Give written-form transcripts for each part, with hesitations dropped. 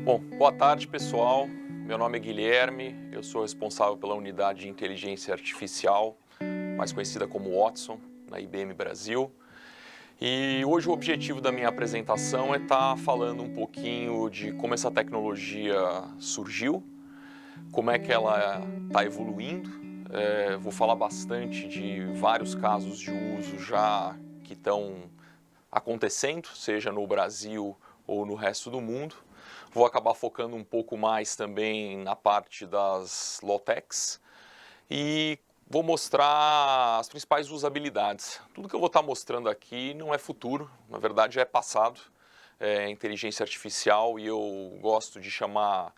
Bom, boa tarde pessoal, meu nome é Guilherme, eu sou responsável pela unidade de inteligência artificial, mais conhecida como Watson, na IBM Brasil. E hoje o objetivo da minha apresentação é estar falando um pouquinho de como essa tecnologia surgiu, como é que ela está evoluindo. Vou falar bastante de vários casos de uso já que estão acontecendo, seja no Brasil ou no resto do mundo. Vou acabar focando um pouco mais também na parte das low-techs e vou mostrar as principais usabilidades. Tudo que eu vou estar mostrando aqui não é futuro, na verdade é passado, é inteligência artificial, e eu gosto de chamar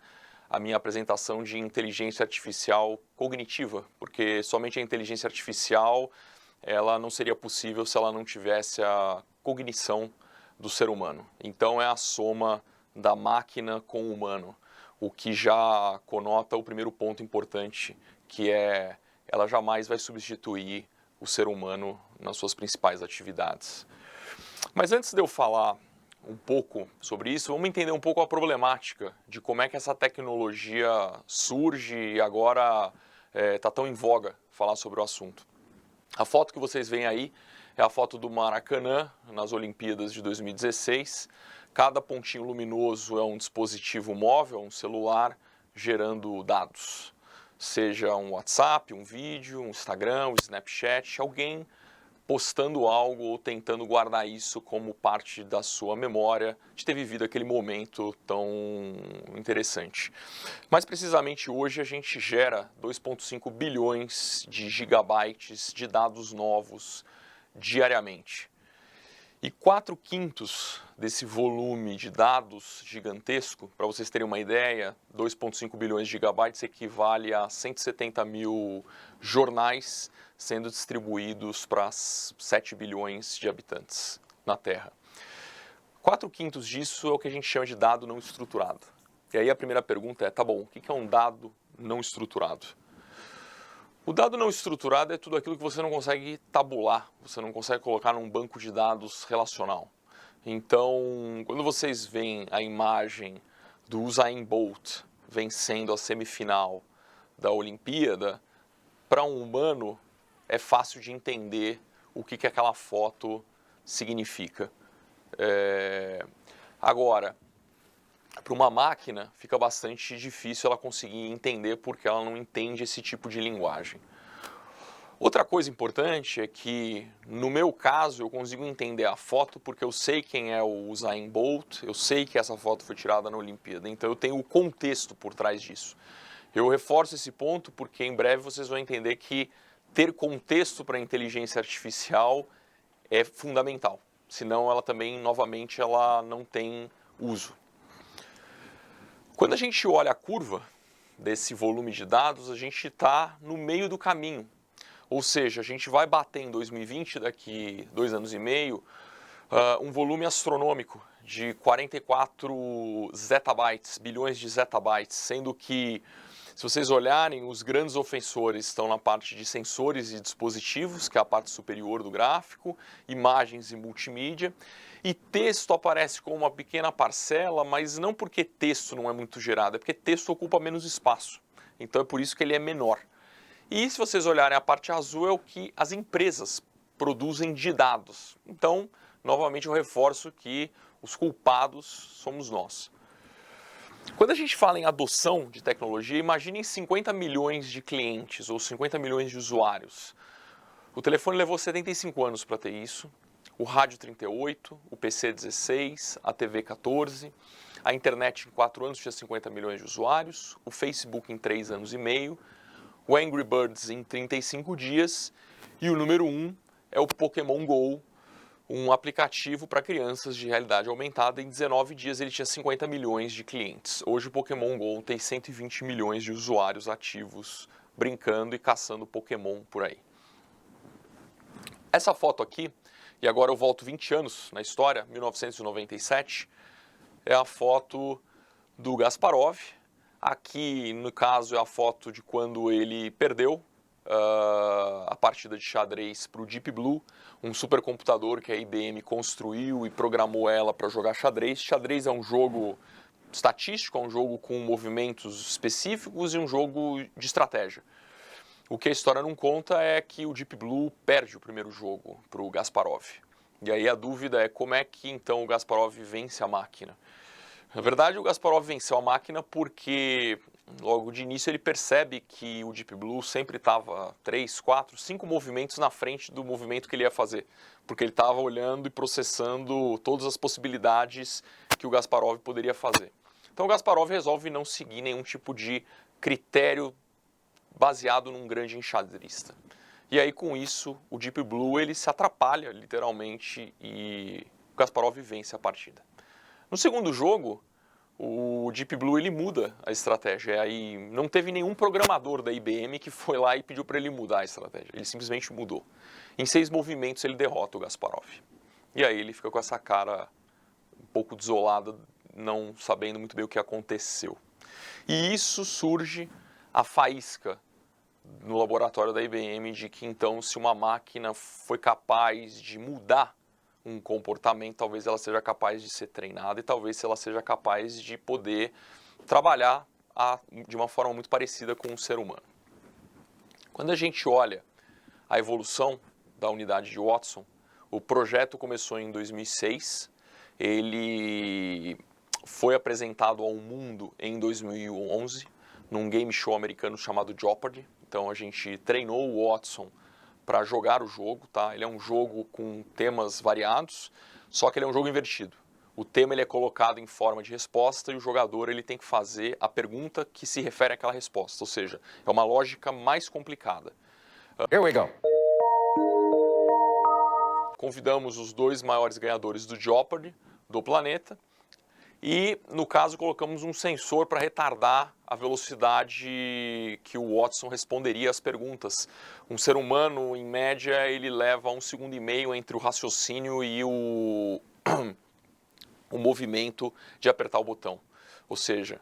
a minha apresentação de inteligência artificial cognitiva, porque somente a inteligência artificial ela não seria possível se ela não tivesse a cognição do ser humano. Então é a soma da máquina com o humano, o que já conota o primeiro ponto importante, que é ela jamais vai substituir o ser humano nas suas principais atividades. Mas antes de eu falar um pouco sobre isso, vamos entender um pouco a problemática de como é que essa tecnologia surge e agora está tão em voga falar sobre o assunto. A foto que vocês veem aí é a foto do Maracanã nas Olimpíadas de 2016. Cada pontinho luminoso é um dispositivo móvel, um celular, gerando dados. Seja um WhatsApp, um vídeo, um Instagram, um Snapchat, alguém postando algo ou tentando guardar isso como parte da sua memória de ter vivido aquele momento tão interessante. Mais precisamente hoje a gente gera 2,5 bilhões de gigabytes de dados novos diariamente. E 4/5 desse volume de dados gigantesco, para vocês terem uma ideia, 2,5 bilhões de gigabytes equivale a 170 mil jornais sendo distribuídos para 7 bilhões de habitantes na Terra. 4/5 disso é o que a gente chama de dado não estruturado. E aí a primeira pergunta é, tá bom, o que é um dado não estruturado? O dado não estruturado é tudo aquilo que você não consegue tabular, você não consegue colocar num banco de dados relacional. Então, quando vocês veem a imagem do Usain Bolt vencendo a semifinal da Olimpíada, para um humano é fácil de entender o que aquela foto significa. Agora, para uma máquina fica bastante difícil ela conseguir entender porque ela não entende esse tipo de linguagem. Outra coisa importante é que, no meu caso, eu consigo entender a foto porque eu sei quem é o Usain Bolt, eu sei que essa foto foi tirada na Olimpíada, então eu tenho o contexto por trás disso. Eu reforço esse ponto porque em breve vocês vão entender que ter contexto para a inteligência artificial é fundamental, senão ela também, novamente, ela não tem uso. Quando a gente olha a curva desse volume de dados, a gente está no meio do caminho. Ou seja, a gente vai bater em 2020, daqui 2 anos e meio, um volume astronômico de 44 zettabytes, bilhões de zettabytes, sendo que, se vocês olharem, os grandes ofensores estão na parte de sensores e dispositivos, que é a parte superior do gráfico, imagens e multimídia, e texto aparece como uma pequena parcela, mas não porque texto não é muito gerado, é porque texto ocupa menos espaço, então é por isso que ele é menor. E se vocês olharem a parte azul é o que as empresas produzem de dados. Então, novamente eu reforço que os culpados somos nós. Quando a gente fala em adoção de tecnologia, imaginem 50 milhões de clientes ou 50 milhões de usuários. O telefone levou 75 anos para ter isso, o rádio 38, o PC 16, a TV 14, a internet em 4 anos tinha 50 milhões de usuários, o Facebook em 3 anos e meio, o Angry Birds em 35 dias e o número 1 é o Pokémon GO, um aplicativo para crianças de realidade aumentada. Em 19 dias ele tinha 50 milhões de clientes. Hoje o Pokémon GO tem 120 milhões de usuários ativos brincando e caçando Pokémon por aí. Essa foto aqui, e agora eu volto 20 anos na história, 1997, é a foto do Kasparov. Aqui, no caso, é a foto de quando ele perdeu a partida de xadrez para o Deep Blue, um supercomputador que a IBM construiu e programou ela para jogar xadrez. Xadrez é um jogo estatístico, é um jogo com movimentos específicos e um jogo de estratégia. O que a história não conta é que o Deep Blue perde o primeiro jogo para o Gasparov. E aí a dúvida é como é que então o Gasparov vence a máquina. Na verdade, o Gasparov venceu a máquina porque logo de início ele percebe que o Deep Blue sempre estava 3, 4, 5 movimentos na frente do movimento que ele ia fazer. Porque ele estava olhando e processando todas as possibilidades que o Gasparov poderia fazer. Então o Gasparov resolve não seguir nenhum tipo de critério baseado num grande enxadrista. E aí com isso o Deep Blue ele se atrapalha literalmente e o Gasparov vence a partida. No segundo jogo, o Deep Blue ele muda a estratégia. Aí não teve nenhum programador da IBM que foi lá e pediu para ele mudar a estratégia. Ele simplesmente mudou. Em 6 movimentos ele derrota o Gasparov. E aí ele fica com essa cara um pouco desolada, não sabendo muito bem o que aconteceu. E isso surge a faísca no laboratório da IBM de que então se uma máquina foi capaz de mudar um comportamento, talvez ela seja capaz de ser treinada e talvez ela seja capaz de poder trabalhar de uma forma muito parecida com o ser humano. Quando a gente olha a evolução da unidade de Watson, o projeto começou em 2006, ele foi apresentado ao mundo em 2011, num game show americano chamado Jeopardy. Então a gente treinou o Watson para jogar o jogo, tá? Ele é um jogo com temas variados, só que ele é um jogo invertido. O tema ele é colocado em forma de resposta e o jogador ele tem que fazer a pergunta que se refere àquela resposta, ou seja, é uma lógica mais complicada. Here we go. Convidamos os 2 maiores ganhadores do Jeopardy do planeta e, no caso, colocamos um sensor para retardar a velocidade que o Watson responderia às perguntas. Um ser humano, em média, ele leva 1,5 segundos entre o raciocínio e o movimento de apertar o botão. Ou seja,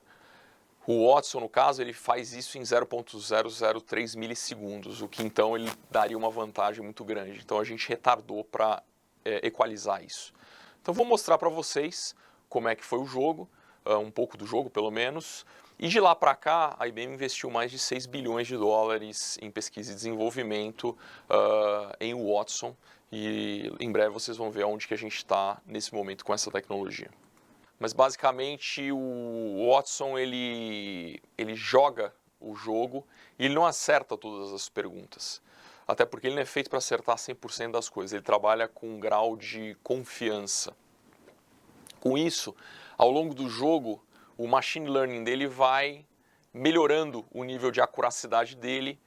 o Watson, no caso, ele faz isso em 0,003 milissegundos, o que então ele daria uma vantagem muito grande. Então a gente retardou para equalizar isso. Então vou mostrar para vocês como é que foi o jogo, um pouco do jogo pelo menos. E de lá para cá, a IBM investiu mais de 6 bilhões de dólares em pesquisa e desenvolvimento em Watson. E em breve vocês vão ver onde que a gente está nesse momento com essa tecnologia. Mas basicamente o Watson ele joga o jogo e ele não acerta todas as perguntas. Até porque ele não é feito para acertar 100% das coisas, ele trabalha com um grau de confiança. Com isso, ao longo do jogo, o machine learning dele vai melhorando o nível de acuracidade dele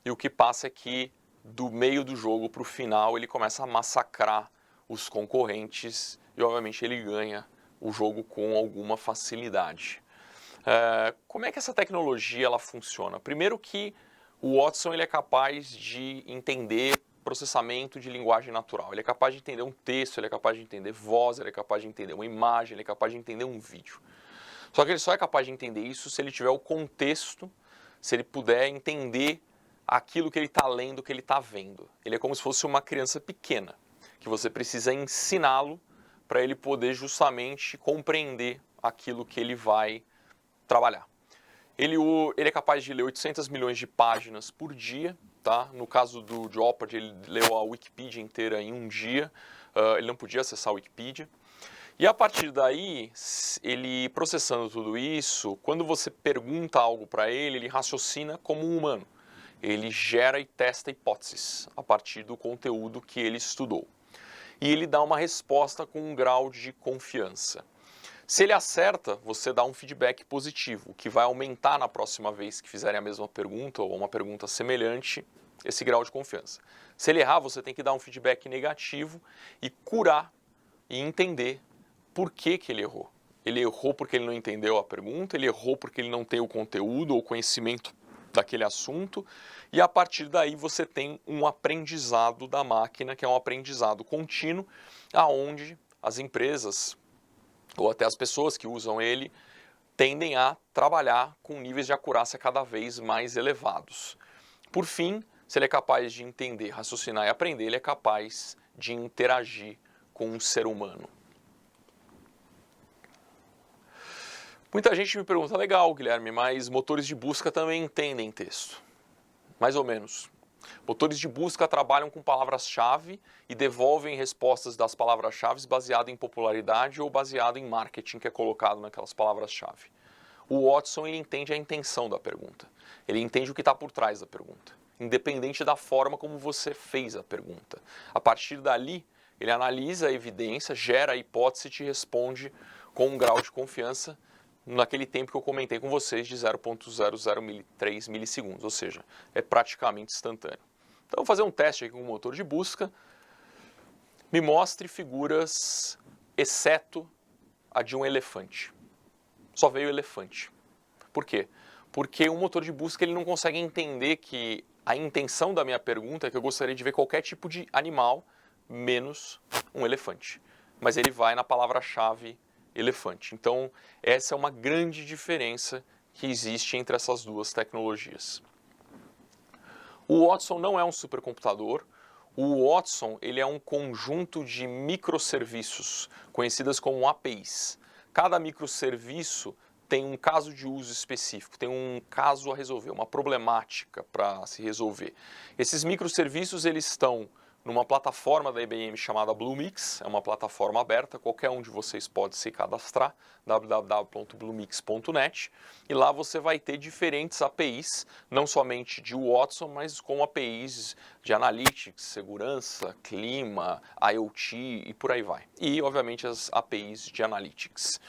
e o que passa é que do meio do jogo para o final ele começa a massacrar os concorrentes e obviamente ele ganha o jogo com alguma facilidade. Como é que essa tecnologia ela funciona? Primeiro que o Watson ele é capaz de entender processamento de linguagem natural. Ele é capaz de entender um texto, ele é capaz de entender voz, ele é capaz de entender uma imagem, ele é capaz de entender um vídeo. Só que ele só é capaz de entender isso se ele tiver o contexto, se ele puder entender aquilo que ele está lendo, que ele está vendo. Ele é como se fosse uma criança pequena, que você precisa ensiná-lo para ele poder justamente compreender aquilo que ele vai trabalhar. Ele é capaz de ler 800 milhões de páginas por dia, tá? No caso do Jeopardy, ele leu a Wikipedia inteira em um dia, ele não podia acessar a Wikipedia. E a partir daí, ele processando tudo isso, quando você pergunta algo para ele, ele raciocina como um humano. Ele gera e testa hipóteses a partir do conteúdo que ele estudou. E ele dá uma resposta com um grau de confiança. Se ele acerta, você dá um feedback positivo, que vai aumentar na próxima vez que fizerem a mesma pergunta ou uma pergunta semelhante, esse grau de confiança. Se ele errar, você tem que dar um feedback negativo e curar e entender por que que ele errou. Ele errou porque ele não entendeu a pergunta, ele errou porque ele não tem o conteúdo ou conhecimento daquele assunto, e a partir daí você tem um aprendizado da máquina, que é um aprendizado contínuo, aonde as empresas ou até as pessoas que usam ele tendem a trabalhar com níveis de acurácia cada vez mais elevados. Por fim, se ele é capaz de entender, raciocinar e aprender, ele é capaz de interagir com um ser humano. Muita gente me pergunta, legal, Guilherme, mas motores de busca também entendem texto. Mais ou menos. Motores de busca trabalham com palavras-chave e devolvem respostas das palavras-chave baseado em popularidade ou baseado em marketing que é colocado naquelas palavras-chave. O Watson, ele entende a intenção da pergunta. Ele entende o que está por trás da pergunta, independente da forma como você fez a pergunta. A partir dali, ele analisa a evidência, gera a hipótese e te responde com um grau de confiança naquele tempo que eu comentei com vocês de 0.003 milissegundos, ou seja, é praticamente instantâneo. Então, vou fazer um teste aqui com o motor de busca. Me mostre figuras, exceto a de um elefante. Só veio elefante. Por quê? Porque o motor de busca ele não consegue entender que a intenção da minha pergunta é que eu gostaria de ver qualquer tipo de animal, menos um elefante. Mas ele vai na palavra-chave elefante. Então, essa é uma grande diferença que existe entre essas duas tecnologias. O Watson não é um supercomputador. O Watson ele é um conjunto de microserviços, conhecidas como APIs. Cada microserviço tem um caso de uso específico, tem um caso a resolver, uma problemática para se resolver. Esses microserviços eles estão numa plataforma da IBM chamada Bluemix, é uma plataforma aberta, qualquer um de vocês pode se cadastrar, www.bluemix.net, e lá você vai ter diferentes APIs, não somente de Watson, mas com APIs de Analytics, segurança, clima, IoT e por aí vai. E, obviamente, as APIs de Analytics.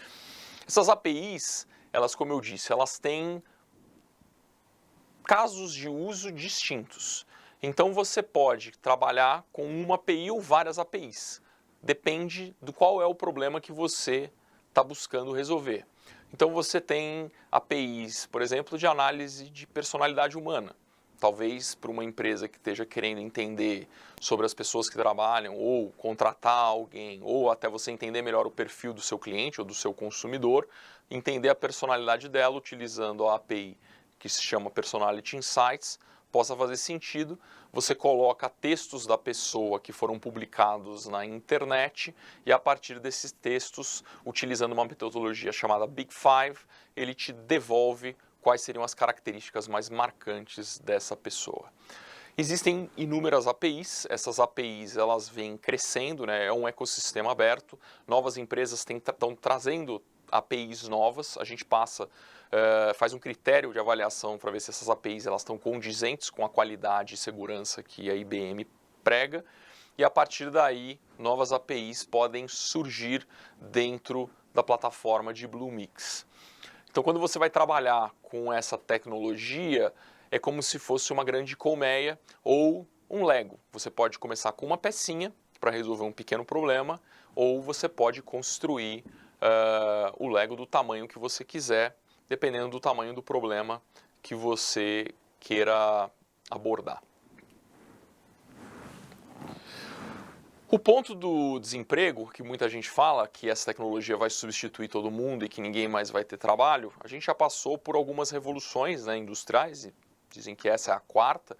Essas APIs, elas, como eu disse, elas têm casos de uso distintos. Então você pode trabalhar com uma API ou várias APIs. Depende do qual é o problema que você está buscando resolver. Então você tem APIs, por exemplo, de análise de personalidade humana. Talvez para uma empresa que esteja querendo entender sobre as pessoas que trabalham, ou contratar alguém, ou até você entender melhor o perfil do seu cliente ou do seu consumidor, entender a personalidade dela utilizando a API que se chama Personality Insights, possa fazer sentido. Você coloca textos da pessoa que foram publicados na internet e a partir desses textos, utilizando uma metodologia chamada Big Five, ele te devolve quais seriam as características mais marcantes dessa pessoa. Existem inúmeras APIs, essas APIs elas vêm crescendo, né? É um ecossistema aberto, novas empresas estão trazendo APIs novas, a gente faz um critério de avaliação para ver se essas APIs elas estão condizentes com a qualidade e segurança que a IBM prega, e a partir daí novas APIs podem surgir dentro da plataforma de Bluemix. Então, quando você vai trabalhar com essa tecnologia, é como se fosse uma grande colmeia ou um Lego. Você pode começar com uma pecinha para resolver um pequeno problema, ou você pode construir o Lego do tamanho que você quiser, dependendo do tamanho do problema que você queira abordar. O ponto do desemprego, que muita gente fala que essa tecnologia vai substituir todo mundo e que ninguém mais vai ter trabalho, a gente já passou por algumas revoluções, né, industriais, e dizem que essa é a quarta.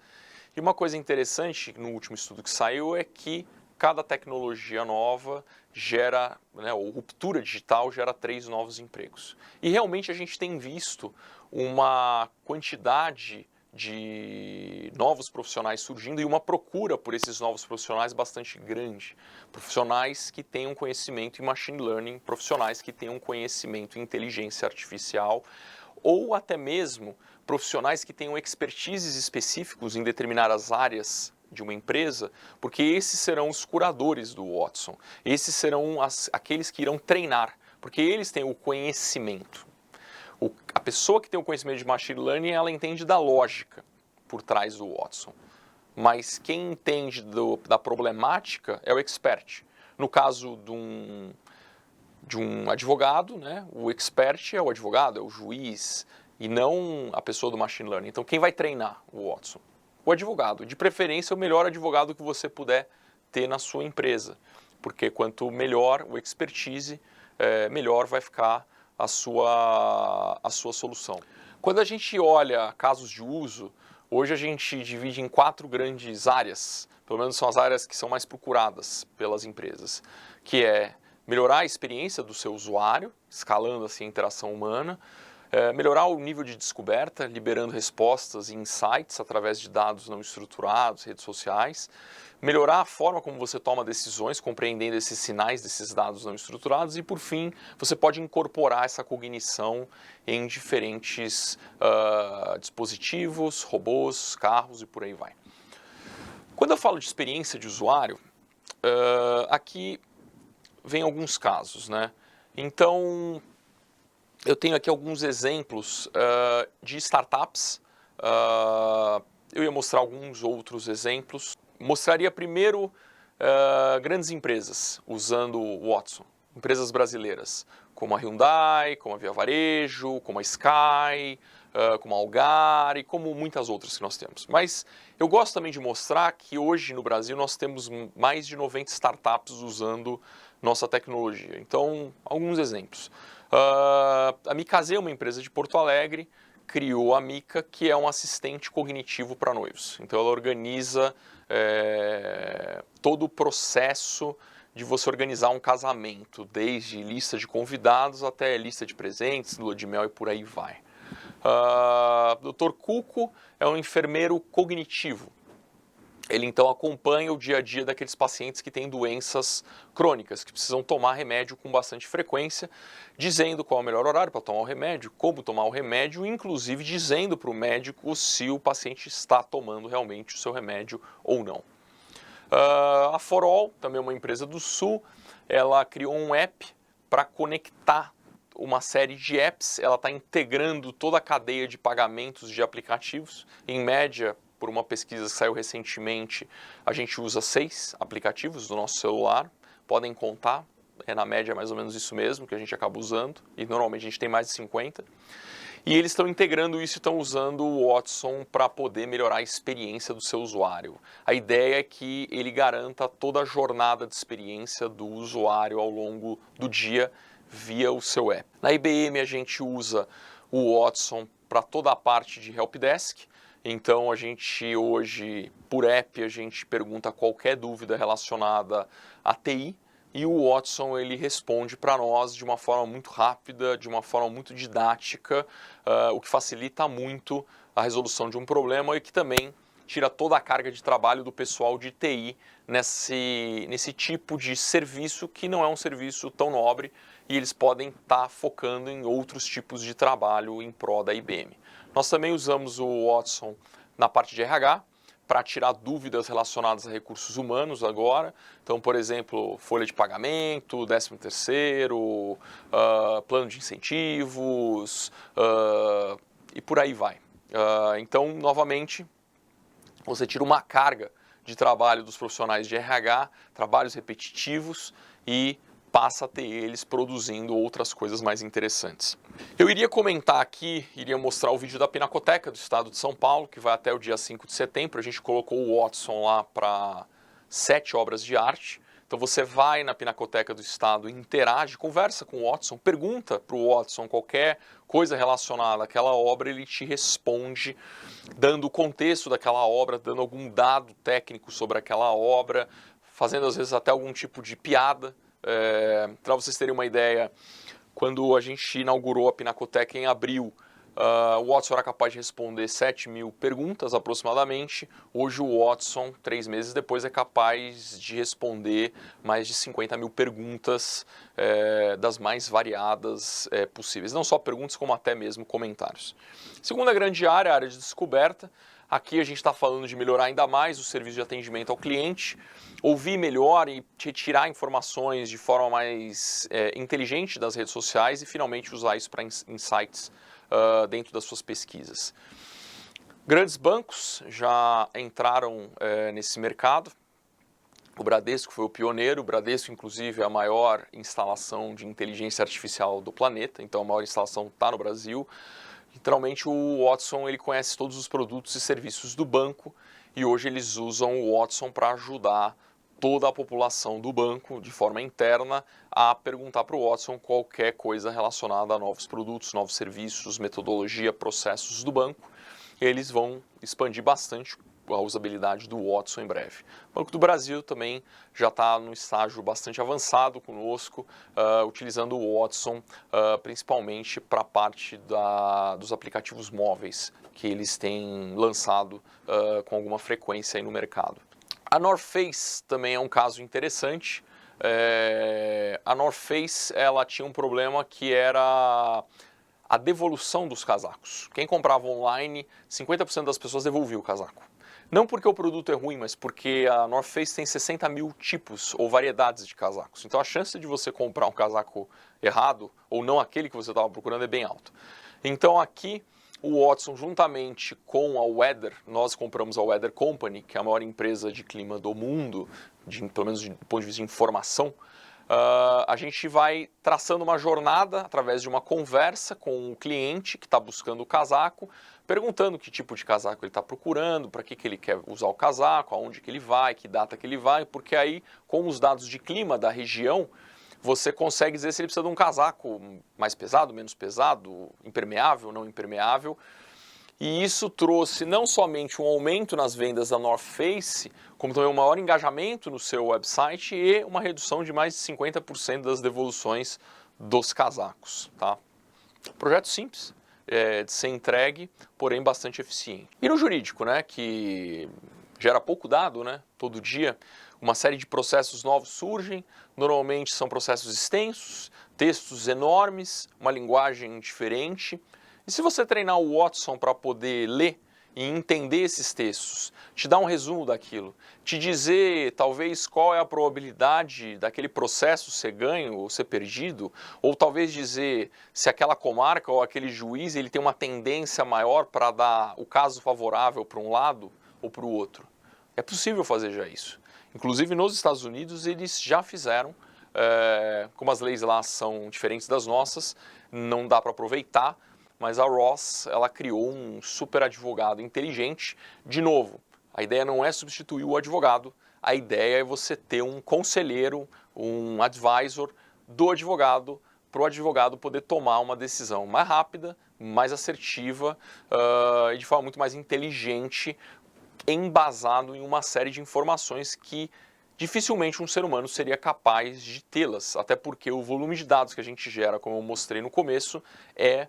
E uma coisa interessante no último estudo que saiu é que cada tecnologia nova gera, né, ou ruptura digital gera 3 novos empregos. E realmente a gente tem visto uma quantidade de novos profissionais surgindo e uma procura por esses novos profissionais bastante grande. Profissionais que tenham conhecimento em machine learning, profissionais que tenham conhecimento em inteligência artificial, ou até mesmo profissionais que tenham expertises específicos em determinadas áreas de uma empresa, porque esses serão os curadores do Watson, esses serão aqueles que irão treinar, porque eles têm o conhecimento. A pessoa que tem o conhecimento de machine learning, ela entende da lógica por trás do Watson, mas quem entende da problemática é o expert. No caso de um advogado, né, o expert é o advogado, é o juiz, e não a pessoa do machine learning. Então, quem vai treinar o Watson? O advogado. De preferência, o melhor advogado que você puder ter na sua empresa, porque quanto melhor o expertise, melhor vai ficar a sua solução. Quando a gente olha casos de uso, hoje a gente divide em 4 grandes áreas, pelo menos são as áreas que são mais procuradas pelas empresas, que é melhorar a experiência do seu usuário, escalando assim a interação humana, melhorar o nível de descoberta, liberando respostas e insights através de dados não estruturados, redes sociais, melhorar a forma como você toma decisões, compreendendo esses sinais desses dados não estruturados e, por fim, você pode incorporar essa cognição em diferentes dispositivos, robôs, carros e por aí vai. Quando eu falo de experiência de usuário, aqui vem alguns casos, né? Então, eu tenho aqui alguns exemplos de startups. Eu ia mostrar alguns outros exemplos. Mostraria primeiro grandes empresas usando o Watson. Empresas brasileiras, como a Hyundai, como a Via Varejo, como a Sky, como a Algar e como muitas outras que nós temos. Mas eu gosto também de mostrar que hoje no Brasil nós temos mais de 90 startups usando nossa tecnologia. Então, alguns exemplos. A Micasê, uma empresa de Porto Alegre, criou a Mica, que é um assistente cognitivo para noivos. Então ela organiza todo o processo de você organizar um casamento, desde lista de convidados até lista de presentes, lua de mel e por aí vai. Dr. Cuco é um enfermeiro cognitivo. Ele então acompanha o dia a dia daqueles pacientes que têm doenças crônicas, que precisam tomar remédio com bastante frequência, dizendo qual é o melhor horário para tomar o remédio, como tomar o remédio, inclusive dizendo para o médico se o paciente está tomando realmente o seu remédio ou não. A Forol, também uma empresa do Sul, ela criou um app para conectar uma série de apps. Ela está integrando toda a cadeia de pagamentos de aplicativos. Em média, por uma pesquisa que saiu recentemente, a gente usa 6 aplicativos do nosso celular. Podem contar, na média mais ou menos isso mesmo que a gente acaba usando. E normalmente a gente tem mais de 50. E eles estão integrando isso e estão usando o Watson para poder melhorar a experiência do seu usuário. A ideia é que ele garanta toda a jornada de experiência do usuário ao longo do dia via o seu app. Na IBM a gente usa o Watson para toda a parte de helpdesk. Então a gente hoje, por app, a gente pergunta qualquer dúvida relacionada à TI. E o Watson ele responde para nós de uma forma muito rápida, de uma forma muito didática, o que facilita muito a resolução de um problema e que também tira toda a carga de trabalho do pessoal de TI nesse tipo de serviço que não é um serviço tão nobre e eles podem estar focando em outros tipos de trabalho em prol da IBM. Nós também usamos o Watson na parte de RH, para tirar dúvidas relacionadas a recursos humanos agora. Então, por exemplo, folha de pagamento, 13º, plano de incentivos e por aí vai. Então, novamente, você tira uma carga de trabalho dos profissionais de RH, trabalhos repetitivos e passa a ter eles produzindo outras coisas mais interessantes. Eu iria comentar aqui, iria mostrar o vídeo da Pinacoteca do Estado de São Paulo, que vai até o dia 5 de setembro. A gente colocou o Watson lá para 7 obras de arte. Então você vai na Pinacoteca do Estado, interage, conversa com o Watson, pergunta para o Watson qualquer coisa relacionada àquela obra, ele te responde dando o contexto daquela obra, dando algum dado técnico sobre aquela obra, fazendo às vezes até algum tipo de piada. Para vocês terem uma ideia, quando a gente inaugurou a Pinacoteca em abril, o Watson era capaz de responder 7.000 perguntas aproximadamente. Hoje o Watson, 3 meses depois, é capaz de responder mais de 50.000 perguntas das mais variadas possíveis. Não só perguntas, como até mesmo comentários. Segunda grande área, a área de descoberta. Aqui a gente está falando de melhorar ainda mais o serviço de atendimento ao cliente, ouvir melhor e retirar informações de forma mais inteligente das redes sociais e finalmente usar isso para insights dentro das suas pesquisas. Grandes bancos já entraram nesse mercado. O Bradesco foi o pioneiro. O Bradesco, inclusive, é a maior instalação de inteligência artificial do planeta, então a maior instalação está no Brasil. Literalmente o Watson ele conhece todos os produtos e serviços do banco e hoje eles usam o Watson para ajudar toda a população do banco de forma interna a perguntar para o Watson qualquer coisa relacionada a novos produtos, novos serviços, metodologia, processos do banco. Eles vão expandir bastante a usabilidade do Watson em breve. O Banco do Brasil também já está num estágio bastante avançado conosco, utilizando o Watson principalmente para a parte dos aplicativos móveis que eles têm lançado com alguma frequência aí no mercado. A North Face também é um caso interessante. A North Face ela tinha um problema que era a devolução dos casacos. Quem comprava online, 50% das pessoas devolvia o casaco. Não porque o produto é ruim, mas porque a North Face tem 60 mil tipos ou variedades de casacos. Então a chance de você comprar um casaco errado, ou não aquele que você estava procurando, é bem alta. Então aqui o Watson, juntamente com a Weather, nós compramos a Weather Company, que é a maior empresa de clima do mundo, pelo menos do ponto de vista de informação. A gente vai traçando uma jornada através de uma conversa com o cliente que está buscando o casaco, perguntando que tipo de casaco ele está procurando, para que ele quer usar o casaco, aonde que ele vai, que data que ele vai, porque aí com os dados de clima da região, você consegue dizer se ele precisa de um casaco mais pesado, menos pesado, impermeável, não impermeável. E isso trouxe não somente um aumento nas vendas da North Face, como também um maior engajamento no seu website e uma redução de mais de 50% das devoluções dos casacos. Tá? Projeto simples de ser entregue, porém bastante eficiente. E no jurídico, né, que gera pouco dado, né, todo dia, uma série de processos novos surgem, normalmente são processos extensos, textos enormes, uma linguagem diferente. E se você treinar o Watson para poder ler e entender esses textos, te dar um resumo daquilo, te dizer talvez qual é a probabilidade daquele processo ser ganho ou ser perdido, ou talvez dizer se aquela comarca ou aquele juiz ele tem uma tendência maior para dar o caso favorável para um lado ou para o outro. É possível fazer já isso. Inclusive nos Estados Unidos eles já fizeram, como as leis lá são diferentes das nossas, não dá para aproveitar, mas a Ross, ela criou um super advogado inteligente. De novo, a ideia não é substituir o advogado, a ideia é você ter um conselheiro, um advisor do advogado, para o advogado poder tomar uma decisão mais rápida, mais assertiva e de forma muito mais inteligente, embasado em uma série de informações que dificilmente um ser humano seria capaz de tê-las, até porque o volume de dados que a gente gera, como eu mostrei no começo, é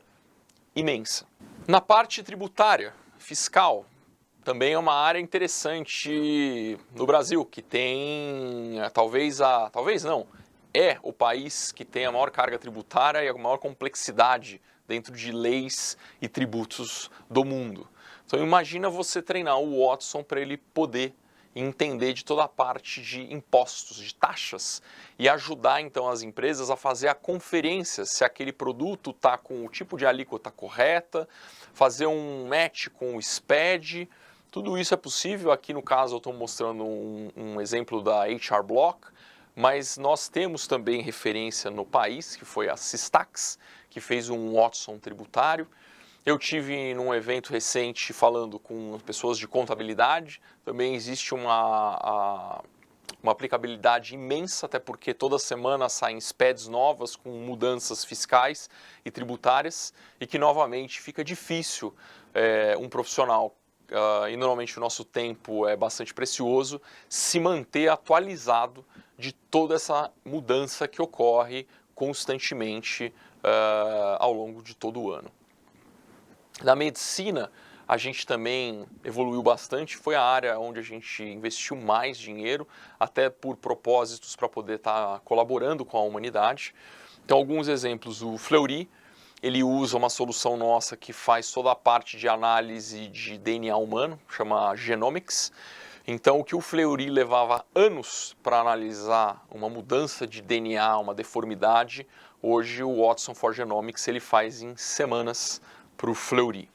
imensa. Na parte tributária, fiscal, também é uma área interessante no Brasil, que tem talvez não, é o país que tem a maior carga tributária e a maior complexidade dentro de leis e tributos do mundo. Então imagina você treinar o Watson para ele poder entender de toda a parte de impostos, de taxas, e ajudar então as empresas a fazer a conferência se aquele produto está com o tipo de alíquota correta, fazer um match com o SPED. Tudo isso é possível. Aqui no caso eu estou mostrando um exemplo da HR Block, mas nós temos também referência no país, que foi a Systax, que fez um Watson tributário. Eu tive num evento recente falando com pessoas de contabilidade, também existe uma aplicabilidade imensa, até porque toda semana saem SPEDs novas com mudanças fiscais e tributárias e que novamente fica difícil um profissional, e normalmente o nosso tempo é bastante precioso, se manter atualizado de toda essa mudança que ocorre constantemente ao longo de todo o ano. Na medicina, a gente também evoluiu bastante, foi a área onde a gente investiu mais dinheiro, até por propósitos para poder estar colaborando com a humanidade. Então, alguns exemplos, o Fleury, ele usa uma solução nossa que faz toda a parte de análise de DNA humano, chama Genomics. Então, o que o Fleury levava anos para analisar uma mudança de DNA, uma deformidade, hoje o Watson for Genomics ele faz em semanas para o Fleury.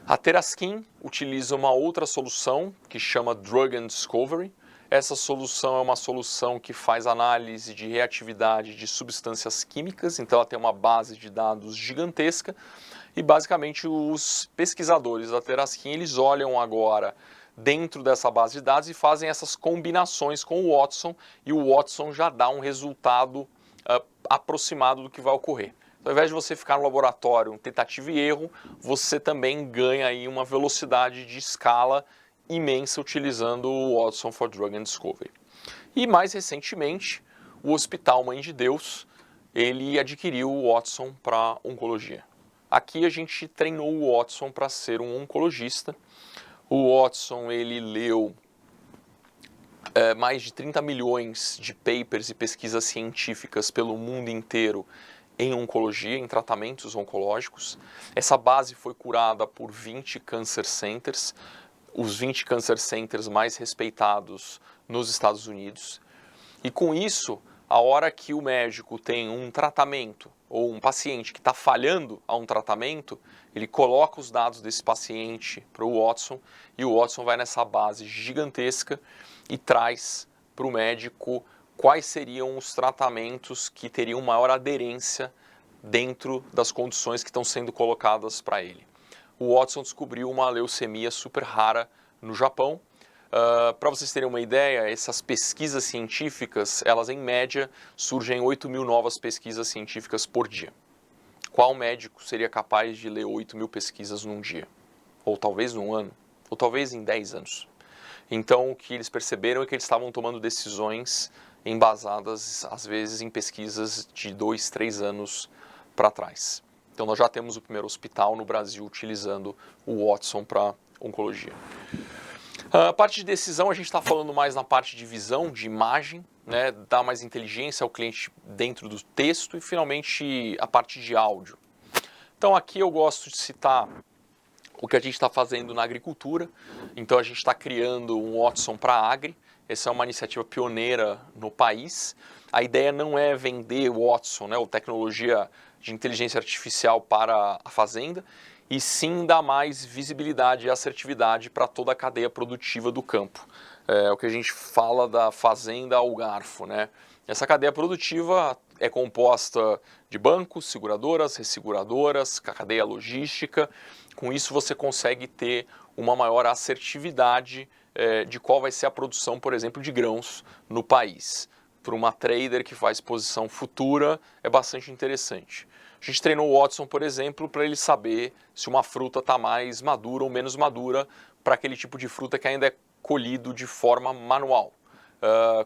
A Teraskin utiliza uma outra solução que chama Drug and Discovery. Essa solução é uma solução que faz análise de reatividade de substâncias químicas, então ela tem uma base de dados gigantesca e basicamente os pesquisadores da Teraskin eles olham agora dentro dessa base de dados e fazem essas combinações com o Watson e o Watson já dá um resultado aproximado do que vai ocorrer. Então, ao invés de você ficar no laboratório, tentativa e erro, você também ganha aí uma velocidade de escala imensa utilizando o Watson for Drug and Discovery. E mais recentemente, o Hospital Mãe de Deus, ele adquiriu o Watson para oncologia. Aqui a gente treinou o Watson para ser um oncologista. O Watson, ele leu mais de 30 milhões de papers e pesquisas científicas pelo mundo inteiro em oncologia, em tratamentos oncológicos. Essa base foi curada por 20 cancer centers, os 20 cancer centers mais respeitados nos Estados Unidos. E com isso, a hora que o médico tem um tratamento ou um paciente que está falhando a um tratamento, ele coloca os dados desse paciente para o Watson e o Watson vai nessa base gigantesca e traz para o médico quais seriam os tratamentos que teriam maior aderência dentro das condições que estão sendo colocadas para ele. O Watson descobriu uma leucemia super rara no Japão. Para vocês terem uma ideia, essas pesquisas científicas, elas em média surgem 8.000 novas pesquisas científicas por dia. Qual médico seria capaz de ler 8.000 pesquisas num dia? Ou talvez num ano? Ou talvez em 10 anos? Então, o que eles perceberam é que eles estavam tomando decisões embasadas, às vezes, em pesquisas de 2, 3 anos para trás. Então, nós já temos o primeiro hospital no Brasil utilizando o Watson para oncologia. A parte de decisão, a gente está falando mais na parte de visão, de imagem, né, dar mais inteligência ao cliente dentro do texto e, finalmente, a parte de áudio. Então, aqui eu gosto de citar o que a gente está fazendo na agricultura. Então, a gente está criando um Watson para Agri. Essa é uma iniciativa pioneira no país. A ideia não é vender o Watson, né, ou tecnologia de inteligência artificial para a fazenda, e sim dar mais visibilidade e assertividade para toda a cadeia produtiva do campo. É o que a gente fala da fazenda ao garfo, né? Essa cadeia produtiva é composta de bancos, seguradoras, resseguradoras, cadeia logística. Com isso você consegue ter uma maior assertividade de qual vai ser a produção, por exemplo, de grãos no país. Para uma trader que faz posição futura é bastante interessante. A gente treinou o Watson, por exemplo, para ele saber se uma fruta está mais madura ou menos madura para aquele tipo de fruta que ainda é colhido de forma manual.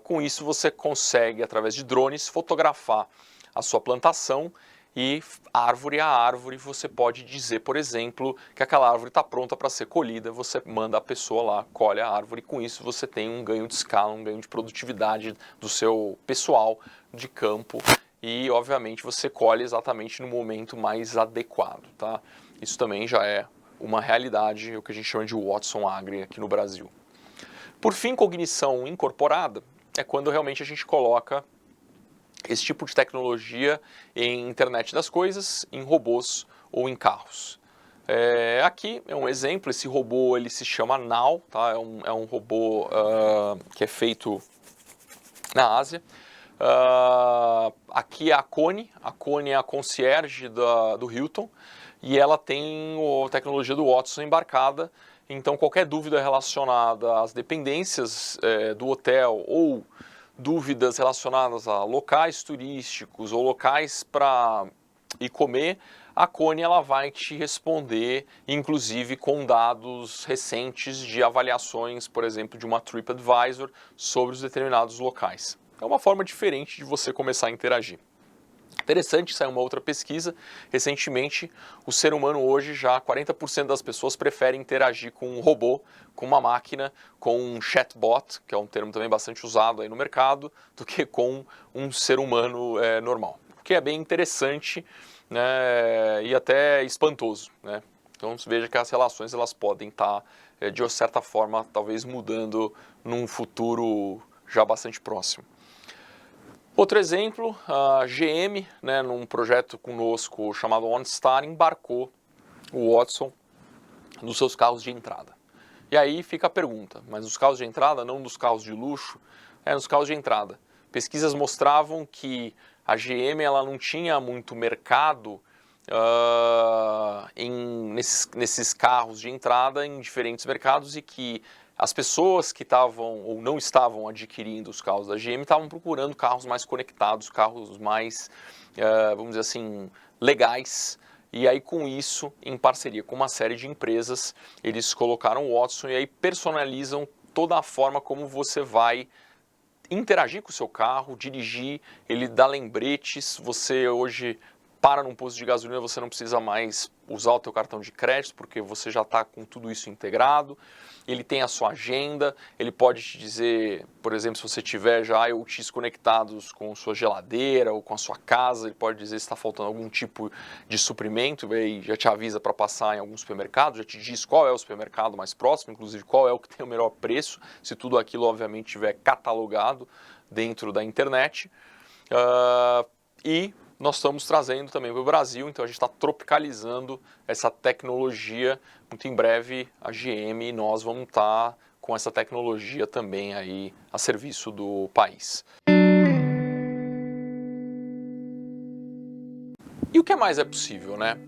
Com isso você consegue, através de drones, fotografar a sua plantação e árvore a árvore você pode dizer, por exemplo, que aquela árvore está pronta para ser colhida, você manda a pessoa lá, colhe a árvore, e com isso você tem um ganho de escala, um ganho de produtividade do seu pessoal de campo e, obviamente, você colhe exatamente no momento mais adequado, tá? Isso também já é uma realidade, o que a gente chama de Watson Agri aqui no Brasil. Por fim, cognição incorporada é quando realmente a gente coloca esse tipo de tecnologia em internet das coisas, em robôs ou em carros. Aqui é um exemplo, esse robô ele se chama Now, tá? É um robô que é feito na Ásia. Aqui é a Connie é a concierge do Hilton e ela tem a tecnologia do Watson embarcada, então qualquer dúvida relacionada às dependências do hotel ou dúvidas relacionadas a locais turísticos ou locais para ir comer, a Connie ela vai te responder, inclusive com dados recentes de avaliações, por exemplo, de uma TripAdvisor sobre os determinados locais. É uma forma diferente de você começar a interagir. Interessante, saiu uma outra pesquisa, recentemente, o ser humano hoje já 40% das pessoas preferem interagir com um robô, com uma máquina, com um chatbot, que é um termo também bastante usado aí no mercado, do que com um ser humano normal. O que é bem interessante, né, e até espantoso, né? Então você veja que as relações elas podem estar, de certa forma, talvez mudando num futuro já bastante próximo. Outro exemplo, a GM, né, num projeto conosco chamado OnStar, embarcou o Watson nos seus carros de entrada. E aí fica a pergunta, mas nos carros de entrada, não nos carros de luxo, nos carros de entrada. Pesquisas mostravam que a GM ela não tinha muito mercado nesses carros de entrada em diferentes mercados e que as pessoas que estavam ou não estavam adquirindo os carros da GM estavam procurando carros mais conectados, carros mais, vamos dizer assim, legais. E aí com isso, em parceria com uma série de empresas, eles colocaram o Watson e aí personalizam toda a forma como você vai interagir com o seu carro, dirigir, ele dá lembretes, você hoje para num posto de gasolina, você não precisa mais usar o teu cartão de crédito, porque você já está com tudo isso integrado. Ele tem a sua agenda, ele pode te dizer, por exemplo, se você tiver já IoTs conectados com sua geladeira ou com a sua casa, ele pode dizer se está faltando algum tipo de suprimento, e aí já te avisa para passar em algum supermercado, já te diz qual é o supermercado mais próximo, inclusive qual é o que tem o melhor preço, se tudo aquilo obviamente estiver catalogado dentro da internet. E nós estamos trazendo também para o Brasil, então a gente está tropicalizando essa tecnologia. Muito em breve a GM e nós vamos estar com essa tecnologia também aí a serviço do país. E o que mais é possível, né?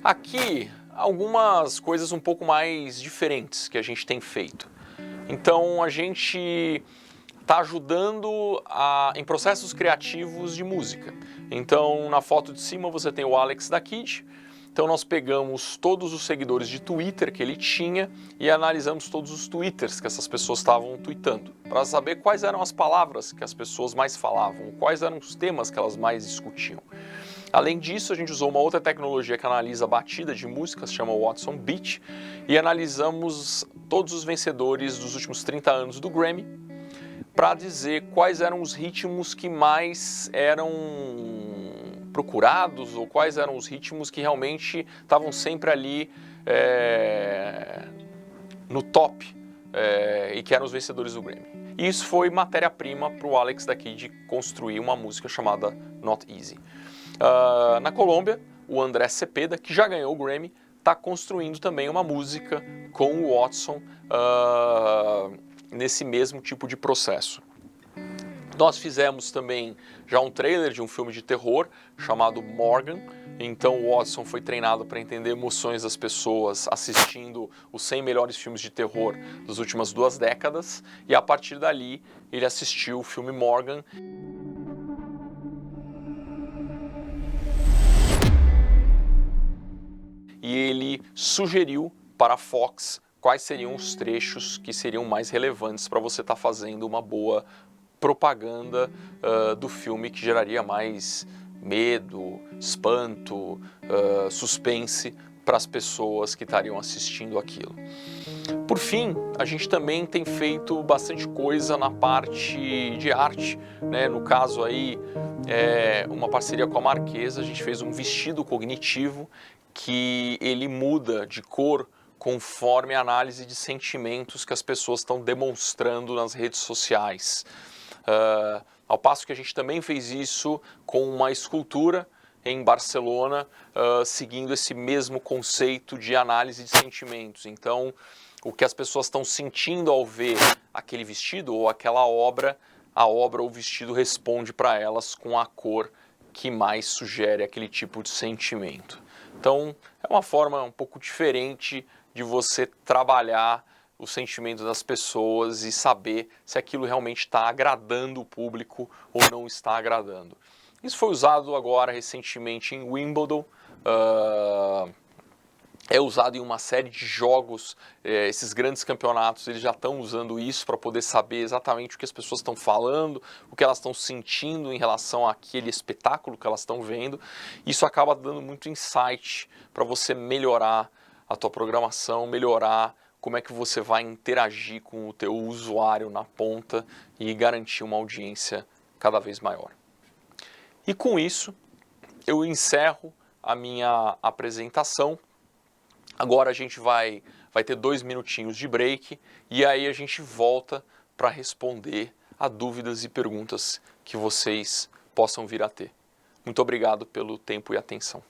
Aqui algumas coisas um pouco mais diferentes que a gente tem feito. Então a gente está ajudando em processos criativos de música. Então, na foto de cima você tem o Alex da Kid. Então nós pegamos todos os seguidores de Twitter que ele tinha e analisamos todos os Twitters que essas pessoas estavam tweetando, para saber quais eram as palavras que as pessoas mais falavam, quais eram os temas que elas mais discutiam. Além disso, a gente usou uma outra tecnologia que analisa a batida de música, se chama Watson Beat, e analisamos todos os vencedores dos últimos 30 anos do Grammy, para dizer quais eram os ritmos que mais eram procurados ou quais eram os ritmos que realmente estavam sempre ali no top e que eram os vencedores do Grammy. E isso foi matéria-prima para o Alex da Kid construir uma música chamada Not Easy. Na Colômbia, o André Cepeda, que já ganhou o Grammy, está construindo também uma música com o Watson nesse mesmo tipo de processo. Nós fizemos também já um trailer de um filme de terror chamado Morgan. Então o Watson foi treinado para entender emoções das pessoas assistindo os 100 melhores filmes de terror das últimas 2 décadas. E a partir dali ele assistiu o filme Morgan. E ele sugeriu para a Fox quais seriam os trechos que seriam mais relevantes para você estar fazendo uma boa propaganda do filme que geraria mais medo, espanto, suspense para as pessoas que estariam assistindo aquilo. Por fim, a gente também tem feito bastante coisa na parte de arte, né? No caso aí, uma parceria com a Marquesa, a gente fez um vestido cognitivo que ele muda de cor conforme a análise de sentimentos que as pessoas estão demonstrando nas redes sociais. Ao passo que a gente também fez isso com uma escultura em Barcelona, seguindo esse mesmo conceito de análise de sentimentos. Então, o que as pessoas estão sentindo ao ver aquele vestido ou aquela obra, a obra ou o vestido responde para elas com a cor que mais sugere aquele tipo de sentimento. Então, é uma forma um pouco diferente de você trabalhar o sentimento das pessoas e saber se aquilo realmente está agradando o público ou não está agradando. Isso foi usado agora recentemente em Wimbledon, é usado em uma série de jogos, esses grandes campeonatos eles já estão usando isso para poder saber exatamente o que as pessoas estão falando, o que elas estão sentindo em relação àquele espetáculo que elas estão vendo. Isso acaba dando muito insight para você melhorar a tua programação, melhorar como é que você vai interagir com o teu usuário na ponta e garantir uma audiência cada vez maior. E com isso, eu encerro a minha apresentação. Agora a gente vai ter 2 minutinhos de break e aí a gente volta para responder a dúvidas e perguntas que vocês possam vir a ter. Muito obrigado pelo tempo e atenção.